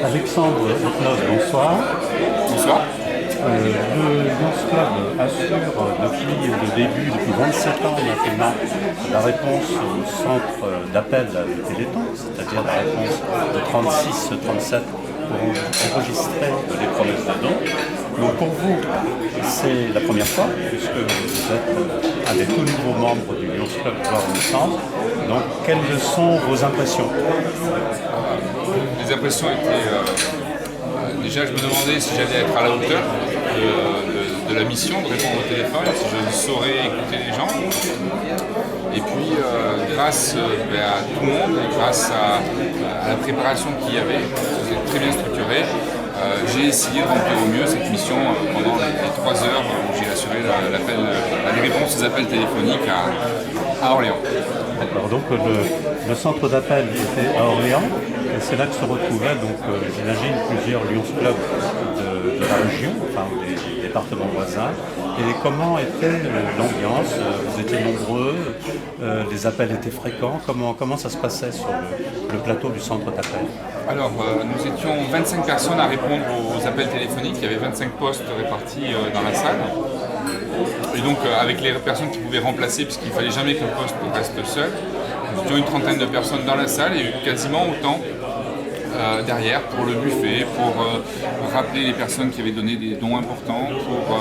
Alexandre Ethnos, bonsoir. Bonsoir. Le Lions Club assure depuis 27 ans maintenant, la réponse au centre d'appel du Téléthon, c'est-à-dire la réponse de 36-37 pour enregistrer les promesses de dons. Donc pour vous, c'est la première fois, puisque vous êtes un des tout nouveaux membres du Lions Club Gloire Naissance. Donc quelles sont vos impressions? Les impressions étaient... déjà, je me demandais si j'allais être à la hauteur de la mission, de répondre au téléphone, si je saurais écouter les gens. Et puis, grâce à tout le monde, et grâce à la préparation qu'il y avait, c'était très bien structuré, j'ai essayé de remplir au mieux cette mission pendant les 3 heures où j'ai assuré les réponses aux appels téléphoniques à Orléans. D'accord, donc le centre d'appel était à Orléans, et c'est là que se retrouvaient, donc j'imagine, plusieurs Lions Club de la région, enfin des départements voisins. Et comment était l'ambiance? Vous étiez nombreux, les appels étaient fréquents, comment ça se passait sur le plateau du centre d'appel? Alors, nous étions 25 personnes à répondre aux appels téléphoniques, il y avait 25 postes répartis dans la salle. Et donc, avec les personnes qui pouvaient remplacer, puisqu'il ne fallait jamais qu'un poste reste seul, nous étions une trentaine de personnes dans la salle et quasiment autant derrière pour le buffet, pour rappeler les personnes qui avaient donné des dons importants, pour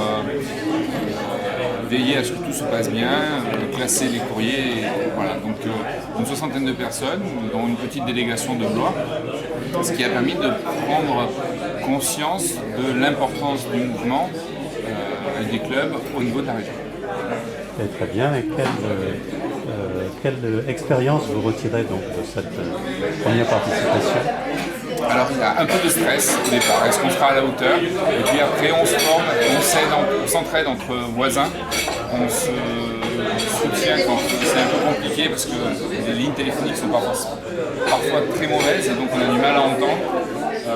veiller à ce que tout se passe bien, classer les courriers. Voilà. Donc, une soixantaine de personnes, dont une petite délégation de Blois, ce qui a permis de prendre conscience de l'importance du mouvement des clubs au niveau de la région. Très bien. Et quelle expérience vous retirez donc de cette première participation? Alors il y a un peu de stress au départ, est-ce qu'on sera à la hauteur? Et puis après on se forme, on s'entraide entre voisins, on se soutient quand c'est un peu compliqué parce que les lignes téléphoniques sont parfois très mauvaises et donc on a du mal à entendre.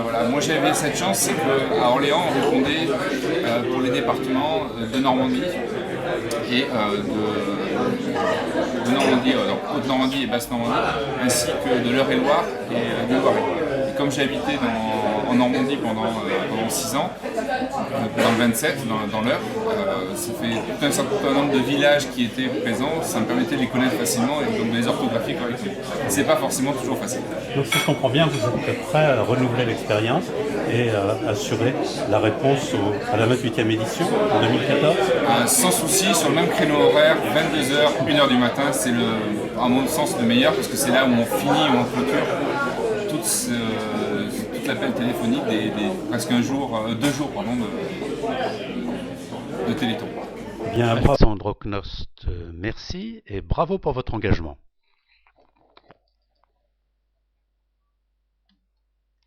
Voilà. Moi j'avais cette chance, c'est qu'à Orléans on répondait pour les départements de Normandie et de Normandie, donc Haute-Normandie et Basse-Normandie, ainsi que de l'Eure-et-Loire et de Loire-et-Loire. Et comme j'ai habité en Normandie pendant 6 ans, dans le 27, dans l'Eure, ça fait tout un certain nombre de villages qui étaient présents, ça me permettait de les connaître facilement et donc de les orthographier correctement. C'est pas forcément toujours facile. Donc si je comprends bien, vous êtes prêt à renouveler l'expérience et à assurer la réponse à la 28e édition en 2014? Sans souci, sur le même créneau horaire, 22h, 1h du matin, c'est à mon sens le meilleur parce que c'est là où on finit, où on clôture toute l'appel téléphonique presque 2 jours de Téléthon. Bien, Alexandre Ethnos, merci et bravo pour votre engagement.